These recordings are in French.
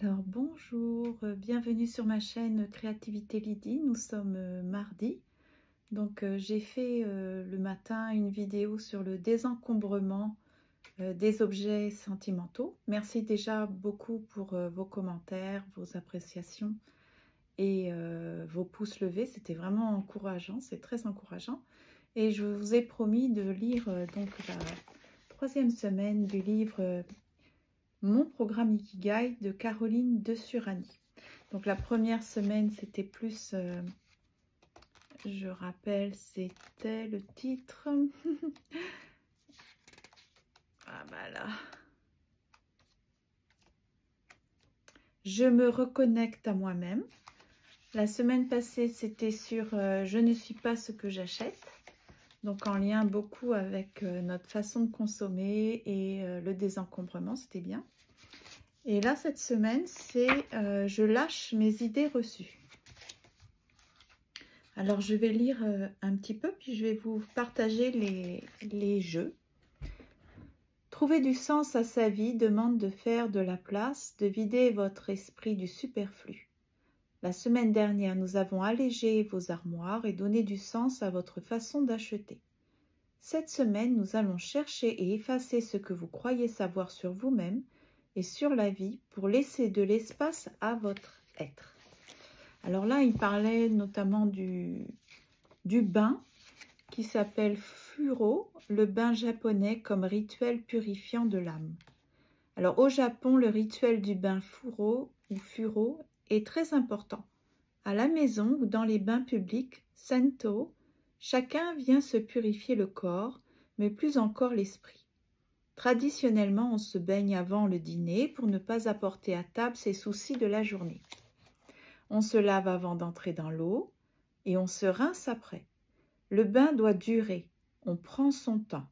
Alors bonjour, bienvenue sur ma chaîne Créativité Lydie. Nous sommes mardi. Donc j'ai fait le matin une vidéo sur le désencombrement des objets sentimentaux. Merci déjà beaucoup pour vos commentaires, vos appréciations et vos pouces levés. C'était vraiment encourageant, c'est très encourageant. Et je vous ai promis de lire donc la troisième semaine du livre Mon programme Ikigai de Caroline de Surani. Donc la première semaine, c'était plus, je rappelle, c'était le titre. Ah bah là. Je me reconnecte à moi-même. La semaine passée, c'était sur je ne suis pas ce que j'achète. Donc en lien beaucoup avec notre façon de consommer et le désencombrement, c'était bien. Et là, cette semaine, c'est je lâche mes idées reçues. Alors, je vais lire un petit peu, puis je vais vous partager les jeux. Trouver du sens à sa vie demande de faire de la place, de vider votre esprit du superflu. La semaine dernière, nous avons allégé vos armoires et donné du sens à votre façon d'acheter. Cette semaine, nous allons chercher et effacer ce que vous croyez savoir sur vous-même et sur la vie pour laisser de l'espace à votre être. Alors là, il parlait notamment du bain qui s'appelle Furo, le bain japonais comme rituel purifiant de l'âme. Alors au Japon, le rituel du bain Furo ou Furo est très important. À la maison ou dans les bains publics, Sento, chacun vient se purifier le corps, mais plus encore l'esprit. Traditionnellement, on se baigne avant le dîner pour ne pas apporter à table ses soucis de la journée. On se lave avant d'entrer dans l'eau et on se rince après. Le bain doit durer, on prend son temps.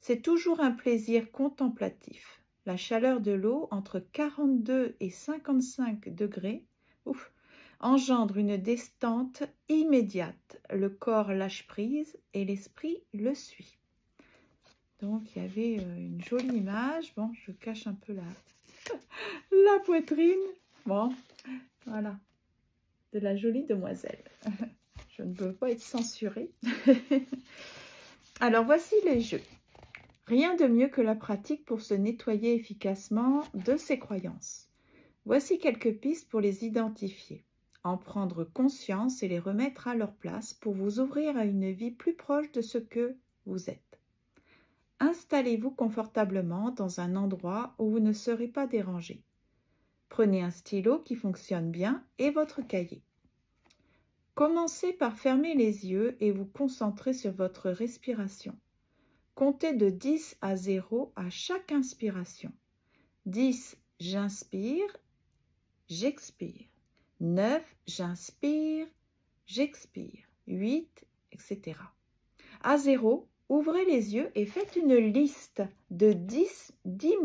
C'est toujours un plaisir contemplatif. La chaleur de l'eau, entre 42 et 55 degrés, engendre une détente immédiate. Le corps lâche prise et l'esprit le suit. Donc, il y avait une jolie image. Bon, je cache un peu la poitrine. Bon, voilà, de la jolie demoiselle. Je ne veux pas être censurée. Alors, voici les jeux. Rien de mieux que la pratique pour se nettoyer efficacement de ses croyances. Voici quelques pistes pour les identifier, en prendre conscience et les remettre à leur place pour vous ouvrir à une vie plus proche de ce que vous êtes. Installez-vous confortablement dans un endroit où vous ne serez pas dérangé. Prenez un stylo qui fonctionne bien et votre cahier. Commencez par fermer les yeux et vous concentrer sur votre respiration. Comptez de 10 à 0 à chaque inspiration. 10, j'inspire, j'expire. 9, j'inspire, j'expire. 8, etc. À 0, ouvrez les yeux et faites une liste de 10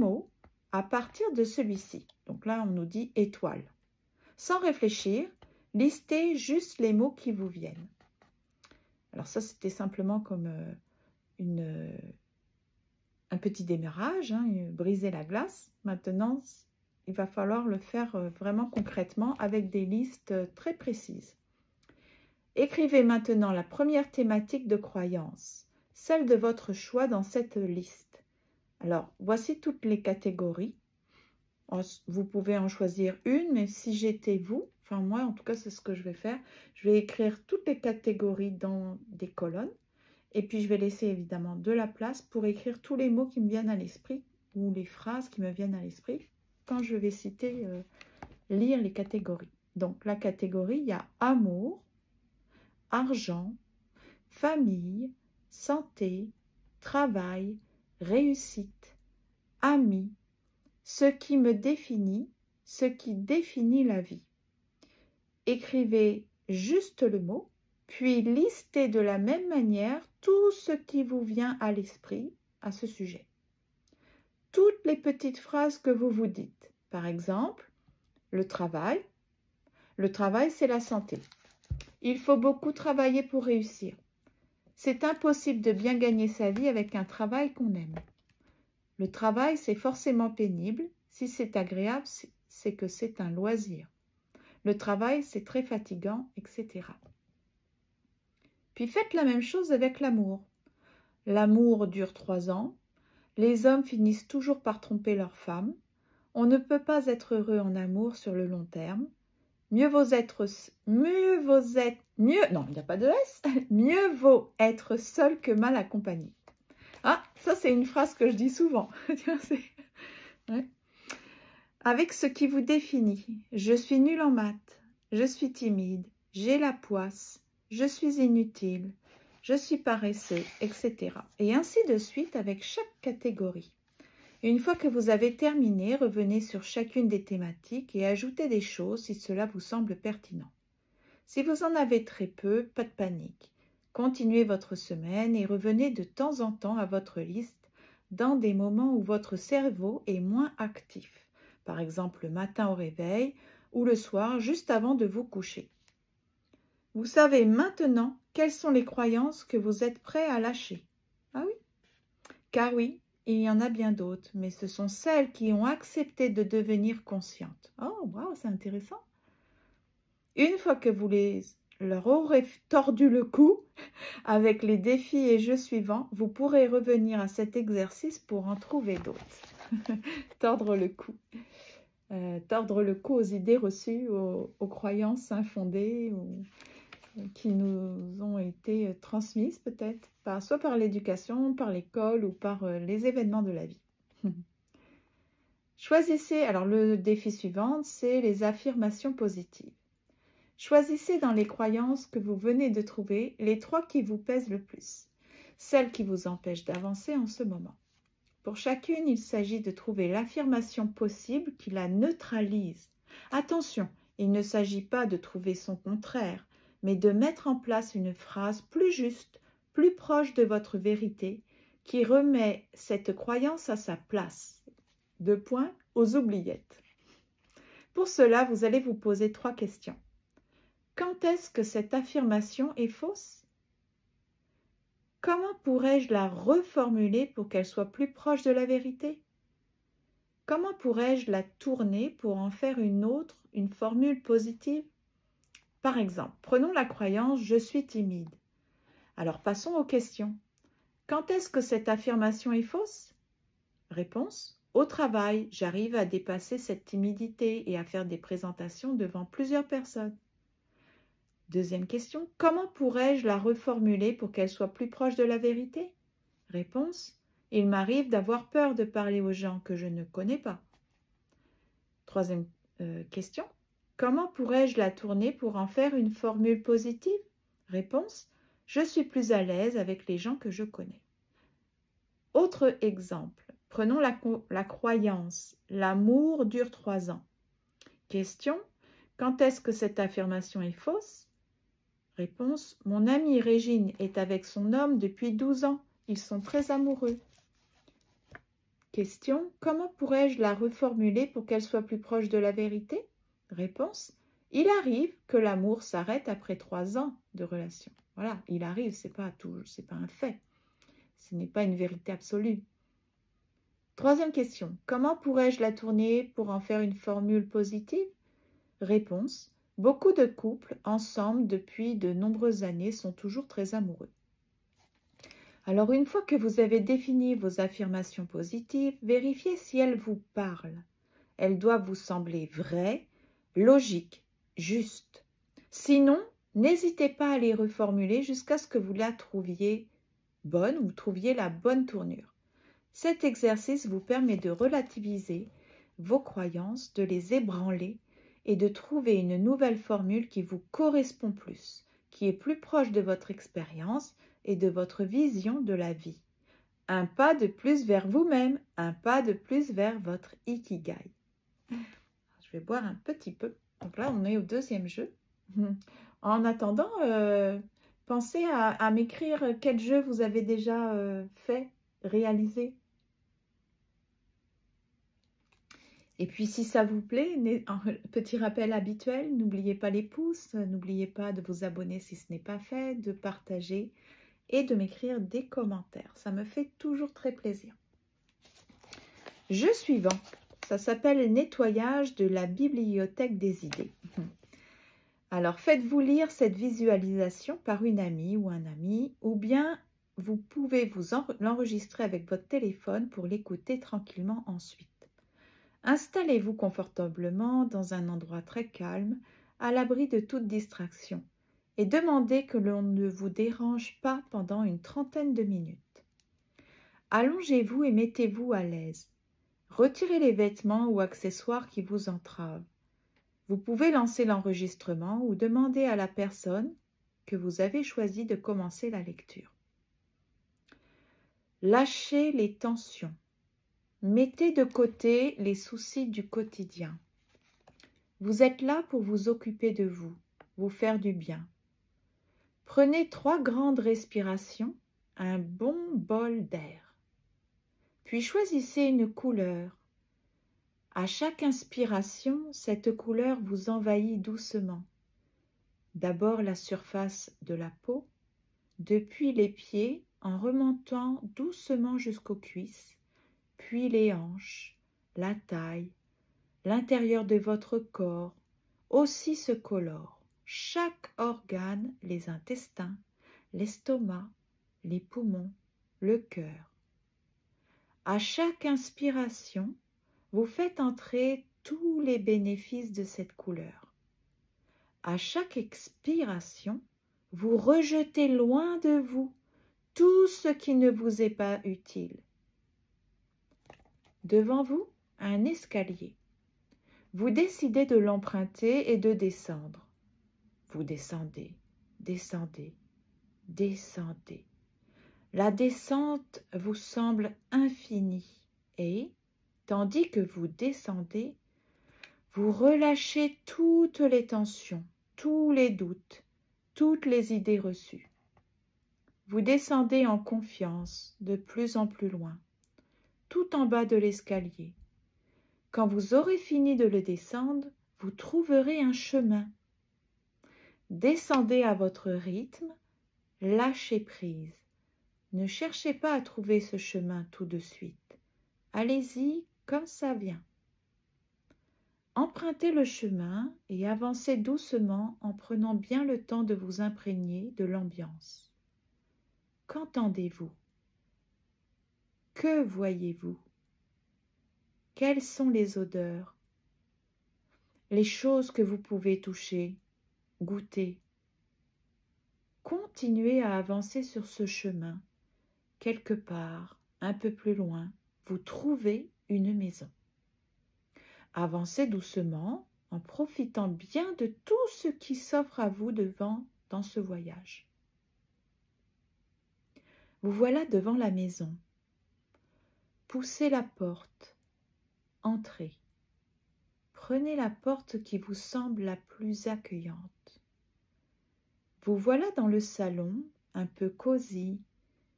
mots à partir de celui-ci. Donc là, on nous dit étoile. Sans réfléchir, listez juste les mots qui vous viennent. Alors ça, c'était simplement comme un petit démarrage, briser la glace. Maintenant, il va falloir le faire vraiment concrètement avec des listes très précises. Écrivez maintenant la première thématique de croyance, celle de votre choix dans cette liste. Alors, voici toutes les catégories. Vous pouvez en choisir une, mais si j'étais vous, enfin moi en tout cas c'est ce que je vais faire, je vais écrire toutes les catégories dans des colonnes et puis je vais laisser évidemment de la place pour écrire tous les mots qui me viennent à l'esprit ou les phrases qui me viennent à l'esprit quand je vais citer, lire les catégories. Donc la catégorie, il y a amour, argent, famille, santé, travail, réussite, amis, ce qui me définit, ce qui définit la vie. Écrivez juste le mot, puis listez de la même manière tout ce qui vous vient à l'esprit à ce sujet. Toutes les petites phrases que vous vous dites. Par exemple, le travail. Le travail, c'est la santé. Il faut beaucoup travailler pour réussir. C'est impossible de bien gagner sa vie avec un travail qu'on aime. Le travail, c'est forcément pénible. Si c'est agréable, c'est que c'est un loisir. Le travail, c'est très fatigant, etc. Puis faites la même chose avec l'amour. L'amour dure 3 ans. Les hommes finissent toujours par tromper leurs femmes. On ne peut pas être heureux en amour sur le long terme. Mieux vaut être seul que mal accompagné. Ah, ça c'est une phrase que je dis souvent. Ouais. Avec ce qui vous définit, je suis nul en maths, je suis timide, j'ai la poisse, je suis inutile, je suis paresseux, etc. Et ainsi de suite avec chaque catégorie. Une fois que vous avez terminé, revenez sur chacune des thématiques et ajoutez des choses si cela vous semble pertinent. Si vous en avez très peu, pas de panique. Continuez votre semaine et revenez de temps en temps à votre liste dans des moments où votre cerveau est moins actif, par exemple le matin au réveil ou le soir juste avant de vous coucher. Vous savez maintenant quelles sont les croyances que vous êtes prêt à lâcher. Ah oui? Car oui, il y en a bien d'autres, mais ce sont celles qui ont accepté de devenir conscientes. Oh, wow, c'est intéressant. Une fois que vous leur aurez tordu le cou avec les défis et jeux suivants, vous pourrez revenir à cet exercice pour en trouver d'autres. Tordre le cou. Tordre le cou aux idées reçues, aux croyances infondées, qui nous ont été transmises peut-être, soit par l'éducation, par l'école ou par les événements de la vie. Choisissez, alors le défi suivant, c'est les affirmations positives. Choisissez dans les croyances que vous venez de trouver les 3 qui vous pèsent le plus, celles qui vous empêchent d'avancer en ce moment. Pour chacune, il s'agit de trouver l'affirmation possible qui la neutralise. Attention, il ne s'agit pas de trouver son contraire, mais de mettre en place une phrase plus juste, plus proche de votre vérité, qui remet cette croyance à sa place. 2 points aux oubliettes. Pour cela, vous allez vous poser 3 questions. Quand est-ce que cette affirmation est fausse? Comment pourrais-je la reformuler pour qu'elle soit plus proche de la vérité? Comment pourrais-je la tourner pour en faire une autre, une formule positive? Par exemple, prenons la croyance « je suis timide ». Alors passons aux questions. Quand est-ce que cette affirmation est fausse? Réponse: au travail, j'arrive à dépasser cette timidité et à faire des présentations devant plusieurs personnes. Deuxième question, comment pourrais-je la reformuler pour qu'elle soit plus proche de la vérité? Réponse: il m'arrive d'avoir peur de parler aux gens que je ne connais pas. Troisième question, comment pourrais-je la tourner pour en faire une formule positive? Réponse: je suis plus à l'aise avec les gens que je connais. Autre exemple, prenons la croyance « l'amour dure 3 ans ». Question, quand est-ce que cette affirmation est fausse? Réponse, mon amie Régine est avec son homme depuis 12 ans. Ils sont très amoureux. Question, comment pourrais-je la reformuler pour qu'elle soit plus proche de la vérité? Réponse, il arrive que l'amour s'arrête après 3 ans de relation. Voilà, il arrive, c'est pas un fait. Ce n'est pas une vérité absolue. Troisième question, comment pourrais-je la tourner pour en faire une formule positive? Réponse, beaucoup de couples ensemble depuis de nombreuses années sont toujours très amoureux. Alors une fois que vous avez défini vos affirmations positives, vérifiez si elles vous parlent. Elles doivent vous sembler vraies, logiques, justes. Sinon, n'hésitez pas à les reformuler jusqu'à ce que vous la trouviez bonne ou trouviez la bonne tournure. Cet exercice vous permet de relativiser vos croyances, de les ébranler et de trouver une nouvelle formule qui vous correspond plus, qui est plus proche de votre expérience et de votre vision de la vie. Un pas de plus vers vous-même, un pas de plus vers votre Ikigai. Je vais boire un petit peu. Donc là, on est au deuxième jeu. En attendant, pensez à m'écrire quel jeu vous avez déjà fait, réalisé. Et puis, si ça vous plaît, petit rappel habituel, n'oubliez pas les pouces, n'oubliez pas de vous abonner si ce n'est pas fait, de partager et de m'écrire des commentaires. Ça me fait toujours très plaisir. Jeu suivant. Ça s'appelle nettoyage de la bibliothèque des idées. Alors, faites-vous lire cette visualisation par une amie ou un ami, ou bien vous pouvez l'enregistrer avec votre téléphone pour l'écouter tranquillement ensuite. Installez-vous confortablement dans un endroit très calme, à l'abri de toute distraction, et demandez que l'on ne vous dérange pas pendant une trentaine de minutes. Allongez-vous et mettez-vous à l'aise. Retirez les vêtements ou accessoires qui vous entravent. Vous pouvez lancer l'enregistrement ou demander à la personne que vous avez choisi de commencer la lecture. Lâchez les tensions. Mettez de côté les soucis du quotidien. Vous êtes là pour vous occuper de vous, vous faire du bien. Prenez 3 grandes respirations, un bon bol d'air. Puis choisissez une couleur. À chaque inspiration, cette couleur vous envahit doucement. D'abord la surface de la peau, depuis les pieds en remontant doucement jusqu'aux cuisses, puis les hanches, la taille, l'intérieur de votre corps aussi se colore. Chaque organe, les intestins, l'estomac, les poumons, le cœur. À chaque inspiration, vous faites entrer tous les bénéfices de cette couleur. À chaque expiration, vous rejetez loin de vous tout ce qui ne vous est pas utile. Devant vous, un escalier. Vous décidez de l'emprunter et de descendre. Vous descendez, descendez, descendez. La descente vous semble infinie et, tandis que vous descendez, vous relâchez toutes les tensions, tous les doutes, toutes les idées reçues. Vous descendez en confiance de plus en plus loin, tout en bas de l'escalier. Quand vous aurez fini de le descendre, vous trouverez un chemin. Descendez à votre rythme, lâchez prise. Ne cherchez pas à trouver ce chemin tout de suite. Allez-y comme ça vient. Empruntez le chemin et avancez doucement en prenant bien le temps de vous imprégner de l'ambiance. Qu'entendez-vous? Que voyez-vous? Quelles sont les odeurs? Les choses que vous pouvez toucher, goûter? Continuez à avancer sur ce chemin. Quelque part, un peu plus loin, vous trouvez une maison. Avancez doucement en profitant bien de tout ce qui s'offre à vous dans ce voyage. Vous voilà devant la maison. Poussez la porte. Entrez. Prenez la porte qui vous semble la plus accueillante. Vous voilà dans le salon, un peu cosy,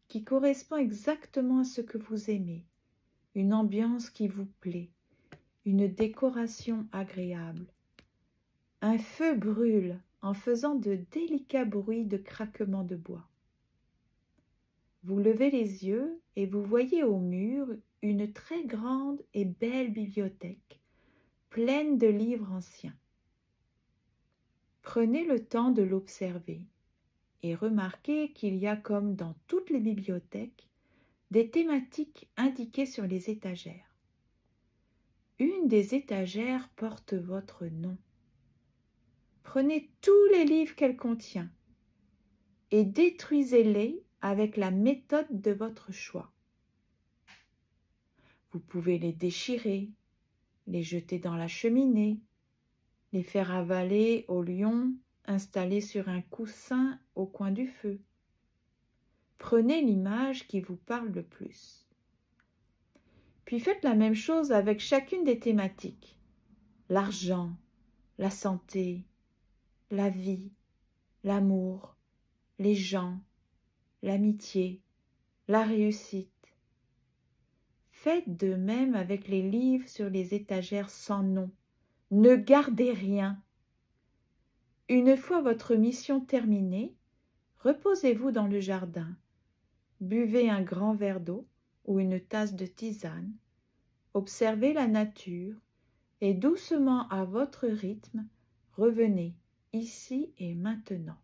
qui correspond exactement à ce que vous aimez, une ambiance qui vous plaît, une décoration agréable. Un feu brûle en faisant de délicats bruits de craquement de bois. Vous levez les yeux et vous voyez au mur une très grande et belle bibliothèque, pleine de livres anciens. Prenez le temps de l'observer et remarquez qu'il y a, comme dans toutes les bibliothèques, des thématiques indiquées sur les étagères. Une des étagères porte votre nom. Prenez tous les livres qu'elle contient et détruisez-les avec la méthode de votre choix. Vous pouvez les déchirer, les jeter dans la cheminée, les faire avaler au lion installé sur un coussin au coin du feu. Prenez l'image qui vous parle le plus. Puis faites la même chose avec chacune des thématiques. L'argent, la santé, la vie, l'amour, les gens, l'amitié, la réussite. Faites de même avec les livres sur les étagères sans nom. Ne gardez rien. Une fois votre mission terminée, reposez-vous dans le jardin. Buvez un grand verre d'eau ou une tasse de tisane. observez la nature et doucement à votre rythme, revenez ici et maintenant.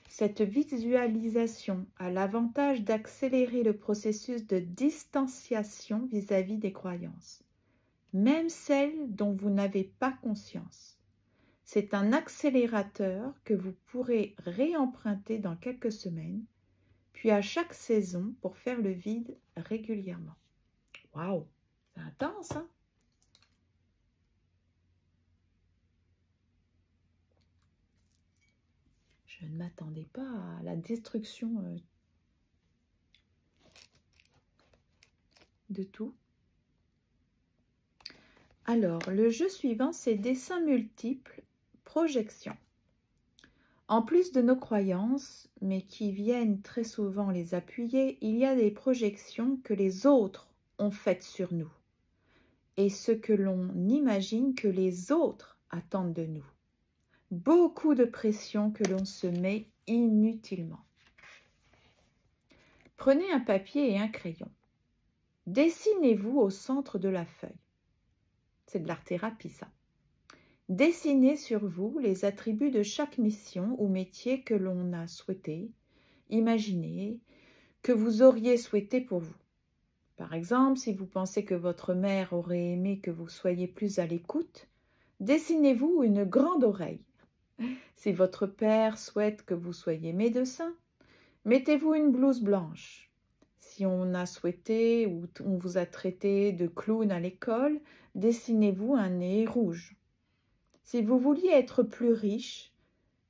Cette visualisation a l'avantage d'accélérer le processus de distanciation vis-à-vis des croyances, même celles dont vous n'avez pas conscience. C'est un accélérateur que vous pourrez réemprunter dans quelques semaines, puis à chaque saison pour faire le vide régulièrement. Waouh, c'est intense, hein? Je ne m'attendais pas à la destruction de tout. Alors, le jeu suivant, c'est dessin multiple, projection. En plus de nos croyances, mais qui viennent très souvent les appuyer, il y a des projections que les autres ont faites sur nous et ce que l'on imagine que les autres attendent de nous. Beaucoup de pression que l'on se met inutilement. Prenez un papier et un crayon. Dessinez-vous au centre de la feuille. C'est de l'art-thérapie, ça. Dessinez sur vous les attributs de chaque mission ou métier que l'on a souhaité, imaginé, que vous auriez souhaité pour vous. Par exemple, si vous pensez que votre mère aurait aimé que vous soyez plus à l'écoute, dessinez-vous une grande oreille. Si votre père souhaite que vous soyez médecin, mettez-vous une blouse blanche. Si on a souhaité ou on vous a traité de clown à l'école, dessinez-vous un nez rouge. Si vous vouliez être plus riche,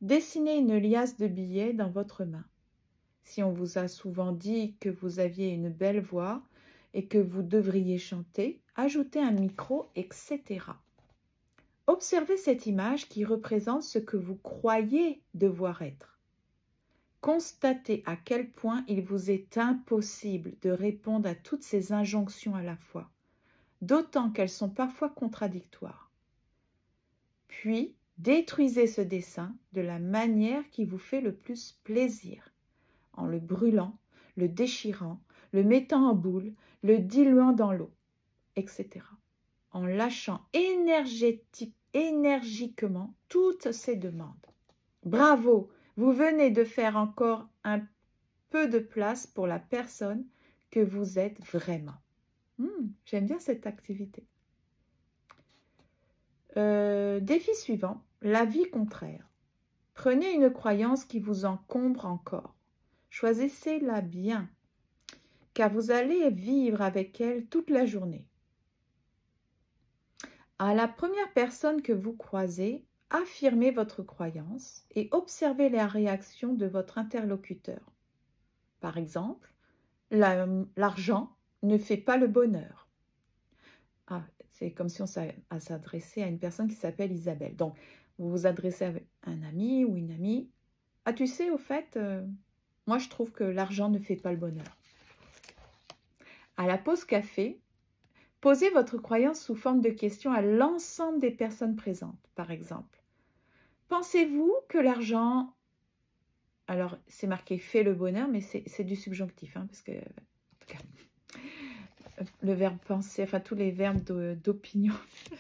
dessinez une liasse de billets dans votre main. Si on vous a souvent dit que vous aviez une belle voix et que vous devriez chanter, ajoutez un micro, etc. Observez cette image qui représente ce que vous croyez devoir être. Constatez à quel point il vous est impossible de répondre à toutes ces injonctions à la fois, d'autant qu'elles sont parfois contradictoires. Puis, détruisez ce dessin de la manière qui vous fait le plus plaisir, en le brûlant, le déchirant, le mettant en boule, le diluant dans l'eau, etc. En lâchant énergiquement toutes ces demandes. Bravo, vous venez de faire encore un peu de place pour la personne que vous êtes vraiment. J'aime bien cette activité. Défi suivant, la vie contraire. Prenez une croyance qui vous encombre encore. Choisissez-la bien, car vous allez vivre avec elle toute la journée. À la première personne que vous croisez, affirmez votre croyance et observez la réaction de votre interlocuteur. Par exemple, l'argent ne fait pas le bonheur. Ah, c'est comme si on s'adressait à une personne qui s'appelle Isabelle. Donc, vous vous adressez à un ami ou une amie. Ah, tu sais, au fait, moi je trouve que l'argent ne fait pas le bonheur. À la pause café, posez votre croyance sous forme de question à l'ensemble des personnes présentes. Par exemple, pensez-vous que l'argent... Alors, c'est marqué « fait le bonheur », mais c'est du subjonctif, hein, parce que... En tout cas, le verbe penser, enfin tous les verbes d'opinion,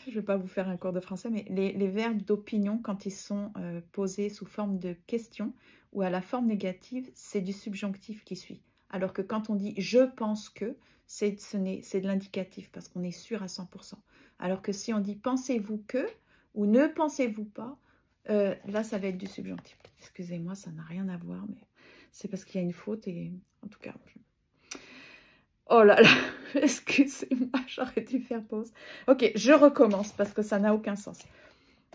je ne vais pas vous faire un cours de français, mais les verbes d'opinion, quand ils sont posés sous forme de question ou à la forme négative, c'est du subjonctif qui suit. Alors que quand on dit « je pense que », c'est de l'indicatif parce qu'on est sûr à 100%. Alors que si on dit « pensez-vous que » ou « ne pensez-vous pas », là ça va être du subjonctif. Excusez-moi, ça n'a rien à voir, mais c'est parce qu'il y a une faute et en tout cas... Oh là là, excusez-moi, j'aurais dû faire pause. Ok, je recommence parce que ça n'a aucun sens.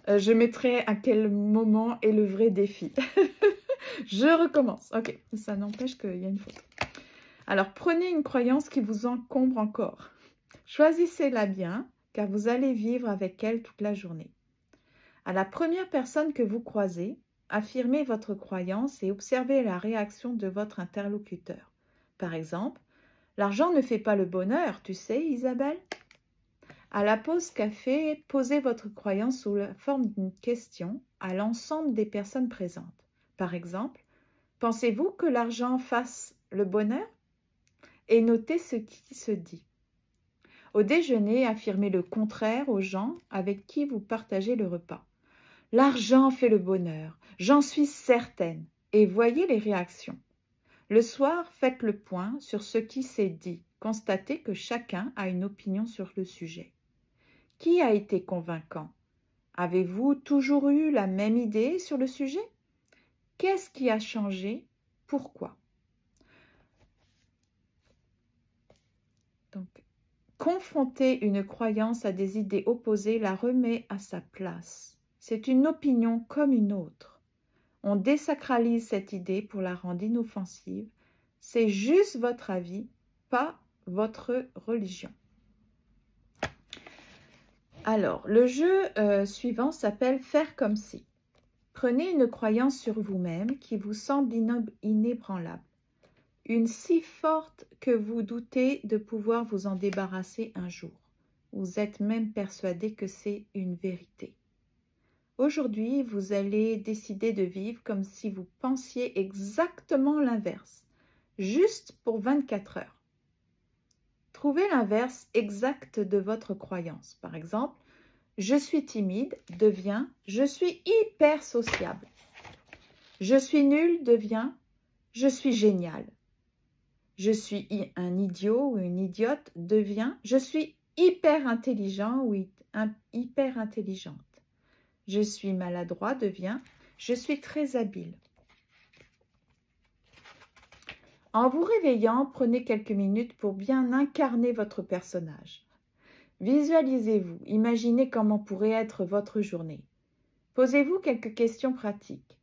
Je mettrai à quel moment est le vrai défi. Je recommence. Ok, ça n'empêche qu'il y a une faute. Alors, prenez une croyance qui vous encombre encore. Choisissez-la bien, car vous allez vivre avec elle toute la journée. À la première personne que vous croisez, affirmez votre croyance et observez la réaction de votre interlocuteur. Par exemple, « L'argent ne fait pas le bonheur, tu sais, Isabelle ?» À la pause café, posez votre croyance sous la forme d'une question à l'ensemble des personnes présentes. Par exemple, « Pensez-vous que l'argent fasse le bonheur ?» Et notez ce qui se dit. Au déjeuner, affirmez le contraire aux gens avec qui vous partagez le repas. L'argent fait le bonheur, j'en suis certaine, et voyez les réactions. Le soir, faites le point sur ce qui s'est dit. Constatez que chacun a une opinion sur le sujet. Qui a été convaincant? Avez-vous toujours eu la même idée sur le sujet? Qu'est-ce qui a changé? Pourquoi? Donc, confronter une croyance à des idées opposées la remet à sa place. C'est une opinion comme une autre. On désacralise cette idée pour la rendre inoffensive. C'est juste votre avis, pas votre religion. Alors, le jeu suivant s'appelle « Faire comme si ». Prenez une croyance sur vous-même qui vous semble inébranlable. Une si forte que vous doutez de pouvoir vous en débarrasser un jour. Vous êtes même persuadé que c'est une vérité. Aujourd'hui, vous allez décider de vivre comme si vous pensiez exactement l'inverse, juste pour 24 heures. Trouvez l'inverse exact de votre croyance. Par exemple, je suis timide devient je suis hyper sociable. Je suis nul devient je suis génial. Je suis un idiot ou une idiote devient je suis hyper intelligent ou hyper intelligente. Je suis maladroit devient je suis très habile. En vous réveillant, prenez quelques minutes pour bien incarner votre personnage. Visualisez-vous, imaginez comment pourrait être votre journée. Posez-vous quelques questions pratiques.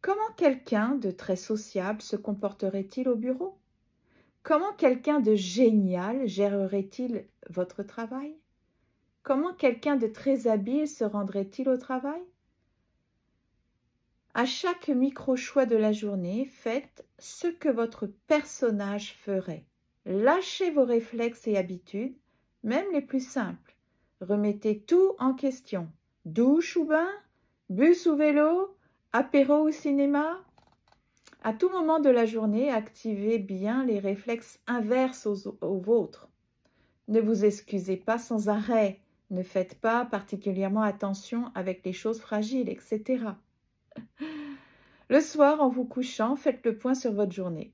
Comment quelqu'un de très sociable se comporterait-il au bureau? Comment quelqu'un de génial gérerait-il votre travail? Comment quelqu'un de très habile se rendrait-il au travail? À chaque micro-choix de la journée, faites ce que votre personnage ferait. Lâchez vos réflexes et habitudes, même les plus simples. Remettez tout en question. Douche ou bain? Bus ou vélo? Apéro ou cinéma? À tout moment de la journée, activez bien les réflexes inverses aux vôtres. Ne vous excusez pas sans arrêt. Ne faites pas particulièrement attention avec les choses fragiles, etc. Le soir, en vous couchant, faites le point sur votre journée.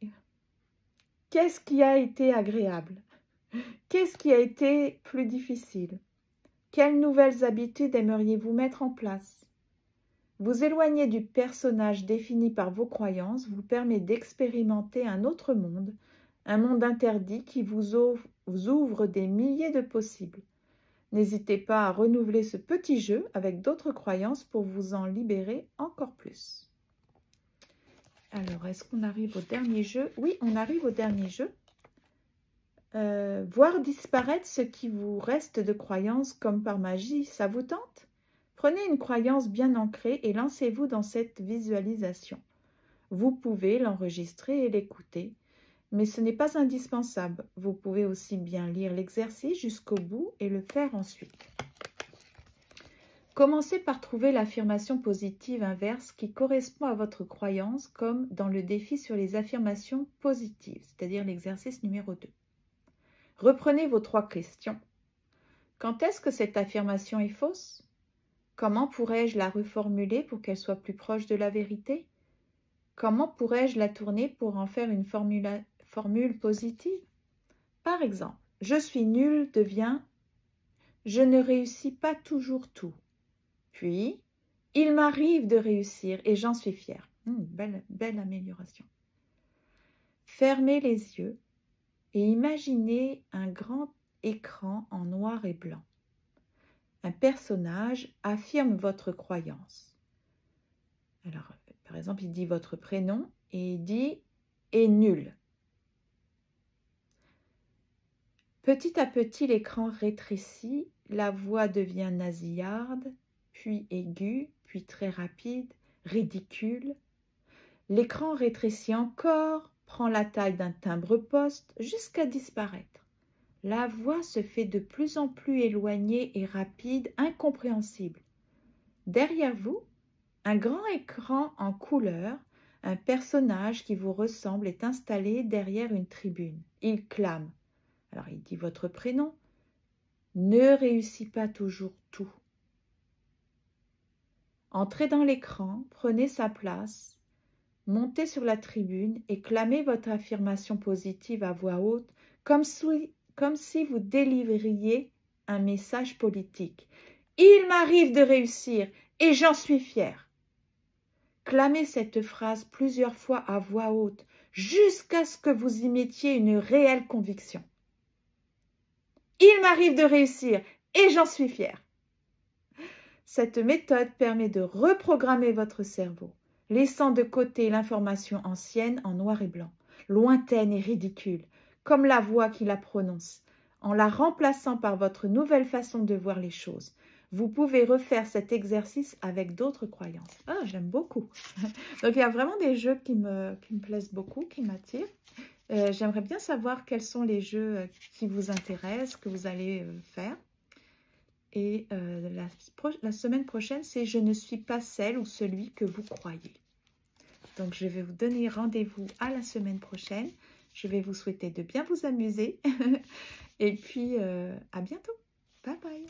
Qu'est-ce qui a été agréable? Qu'est-ce qui a été plus difficile? Quelles nouvelles habitudes aimeriez-vous mettre en place? Vous éloigner du personnage défini par vos croyances vous permet d'expérimenter un autre monde, un monde interdit qui vous ouvre des milliers de possibles. N'hésitez pas à renouveler ce petit jeu avec d'autres croyances pour vous en libérer encore plus. Alors, est-ce qu'on arrive au dernier jeu? Oui, on arrive au dernier jeu. Voir disparaître ce qui vous reste de croyances comme par magie, ça vous tente? Prenez une croyance bien ancrée et lancez-vous dans cette visualisation. Vous pouvez l'enregistrer et l'écouter, mais ce n'est pas indispensable. Vous pouvez aussi bien lire l'exercice jusqu'au bout et le faire ensuite. Commencez par trouver l'affirmation positive inverse qui correspond à votre croyance, comme dans le défi sur les affirmations positives, c'est-à-dire l'exercice numéro 2. Reprenez vos 3 questions. Quand est-ce que cette affirmation est fausse? Comment pourrais-je la reformuler pour qu'elle soit plus proche de la vérité? Comment pourrais-je la tourner pour en faire une formule positive? Par exemple, je suis nul devient je ne réussis pas toujours tout. Puis, il m'arrive de réussir et j'en suis fière. Belle amélioration. Fermez les yeux et imaginez un grand écran en noir et blanc. Un personnage affirme votre croyance. Alors, par exemple, il dit votre prénom et il dit « est nul ». Petit à petit, l'écran rétrécit, la voix devient nasillarde, puis aiguë, puis très rapide, ridicule. L'écran rétrécit encore, prend la taille d'un timbre-poste jusqu'à disparaître. La voix se fait de plus en plus éloignée et rapide, incompréhensible. Derrière vous, un grand écran en couleur, un personnage qui vous ressemble est installé derrière une tribune. Il clame. Alors il dit votre prénom, ne réussit pas toujours tout. Entrez dans l'écran, prenez sa place, montez sur la tribune et clamez votre affirmation positive à voix haute comme si vous délivriez un message politique. Il m'arrive de réussir et j'en suis fier. Clamez cette phrase plusieurs fois à voix haute jusqu'à ce que vous y mettiez une réelle conviction. Il m'arrive de réussir et j'en suis fier. Cette méthode permet de reprogrammer votre cerveau, laissant de côté l'information ancienne en noir et blanc, lointaine et ridicule, comme la voix qui la prononce, en la remplaçant par votre nouvelle façon de voir les choses. Vous pouvez refaire cet exercice avec d'autres croyances. Ah, j'aime beaucoup. Donc, il y a vraiment des jeux qui me plaisent beaucoup, qui m'attirent. J'aimerais bien savoir quels sont les jeux qui vous intéressent, que vous allez faire. Et la semaine prochaine, c'est « Je ne suis pas celle ou celui que vous croyez ». Donc, je vais vous donner rendez-vous à la semaine prochaine. Je vais vous souhaiter de bien vous amuser. Et puis, à bientôt. Bye bye.